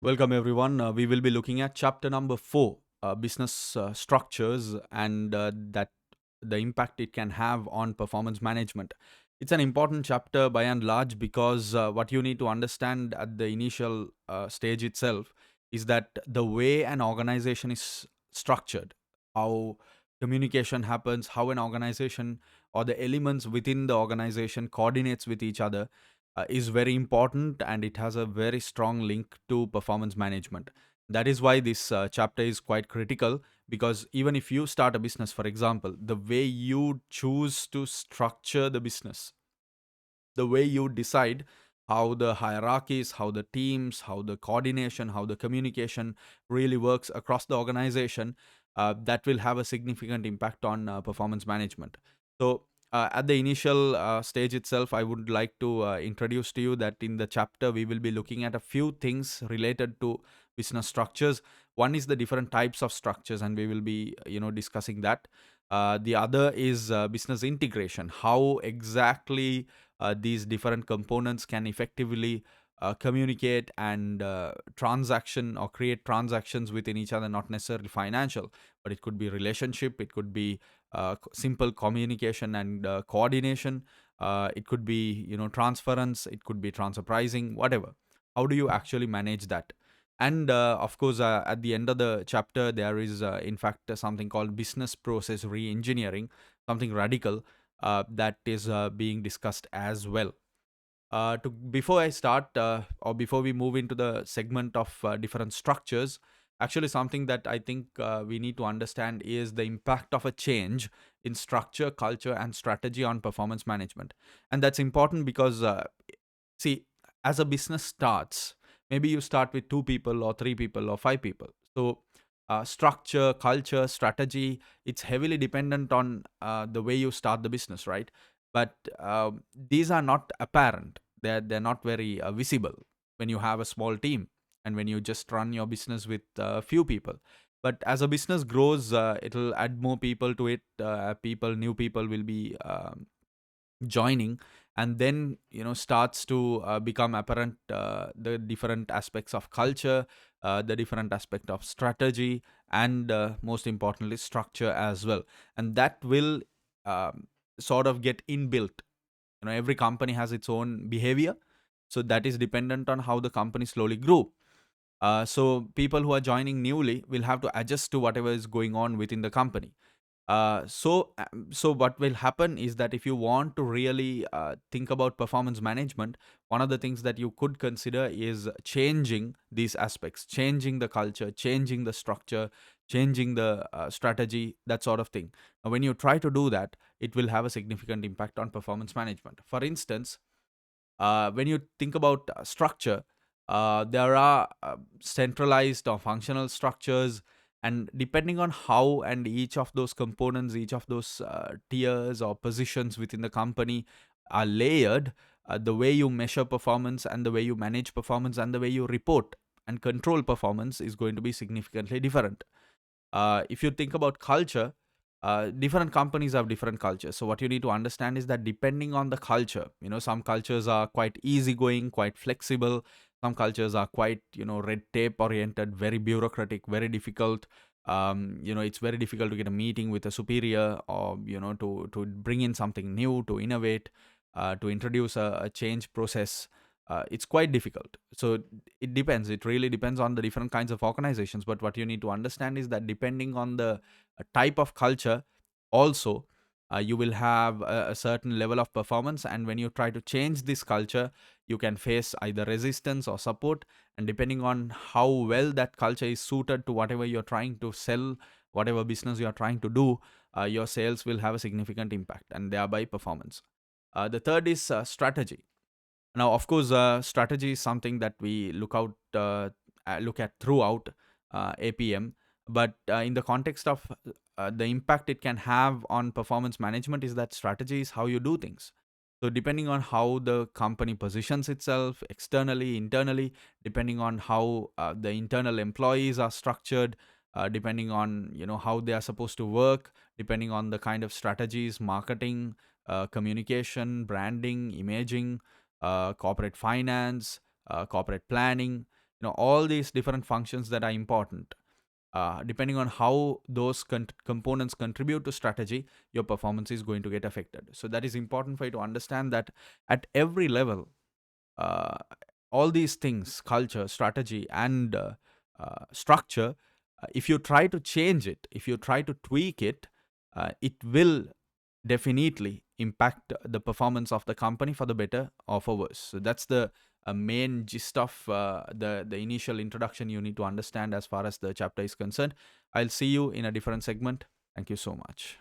Welcome, everyone. We will be looking at chapter number 4, business structures, and that the impact it can have on performance management. It's an important chapter by and large because what you need to understand at the initial stage itself is that the way an organization is structured, how communication happens, how an organization or the elements within the organization coordinates with each other is very important, and it has a very strong link to performance management. That is why this chapter is quite critical, because even if you start a business, for example, the way you choose to structure the business, the way you decide how the hierarchies, how the teams, how the coordination, how the communication really works across the organization, that will have a significant impact on performance management. So, at the initial stage itself, I would like to introduce to you that in the chapter we will be looking at a few things related to business structures. One is the different types of structures, and we will be discussing that. The other is business integration. How exactly these different components can effectively communicate and transaction or create transactions within each other, not necessarily financial, but it could be relationship, it could be simple communication and coordination, it could be transference, it could be transfer pricing, whatever. How do you actually manage that? And of course, at the end of the chapter, there is, in fact, something called business process re-engineering, something radical that is being discussed as well. Before I start, or before we move into the segment of different structures, actually something that I think we need to understand is the impact of a change in structure, culture, and strategy on performance management. And that's important because, see, as a business starts, maybe you start with two people or three people or five people. So, structure, culture, strategy, it's heavily dependent on the way you start the business, right? But these are not apparent. They're not very visible when you have a small team and when you just run your business with a few people. But as a business grows, it'll add more people to it. New people will be joining, and then starts to become apparent the different aspects of culture, the different aspect of strategy, and most importantly structure as well. And that will um, sort of get inbuilt. Every company has its own behavior, so that is dependent on how the company slowly grew. So people who are joining newly will have to adjust to whatever is going on within the company. So what will happen is that if you want to really think about performance management, one of the things that you could consider is changing these aspects, changing the culture, changing the structure, changing the strategy, that sort of thing. Now, when you try to do that, it will have a significant impact on performance management. For instance, when you think about structure, there are centralized or functional structures, and depending on how and each of those components, each of those tiers or positions within the company are layered, the way you measure performance and the way you manage performance and the way you report and control performance is going to be significantly different. If you think about culture, different companies have different cultures. So what you need to understand is that depending on the culture, some cultures are quite easygoing, quite flexible. Some cultures are quite, red tape oriented, very bureaucratic, very difficult. It's very difficult to get a meeting with a superior, or to bring in something new, to innovate, to introduce a change process. It's quite difficult. So it depends. It really depends on the different kinds of organizations. But what you need to understand is that depending on the type of culture, also, you will have a certain level of performance. And when you try to change this culture, you can face either resistance or support. And depending on how well that culture is suited to whatever you're trying to sell, whatever business you're trying to do, your sales will have a significant impact and thereby performance. The third is strategy. Now, of course, strategy is something that we look at throughout APM, but in the context of the impact it can have on performance management, is that strategy is how you do things. So, depending on how the company positions itself externally, internally, depending on how the internal employees are structured, depending on how they are supposed to work, depending on the kind of strategies, marketing, communication, branding, imaging, corporate finance, corporate planning. all these different functions that are important. Depending on how those components contribute to strategy, your performance is going to get affected. So that is important for you to understand that at every level, uh, all these things, culture, strategy, and structure, if you try to change it, if you try to tweak it, it will definitely impact the performance of the company for the better or for worse. So that's the main gist of the initial introduction you need to understand as far as the chapter is concerned. I'll see you in a different segment. Thank you so much.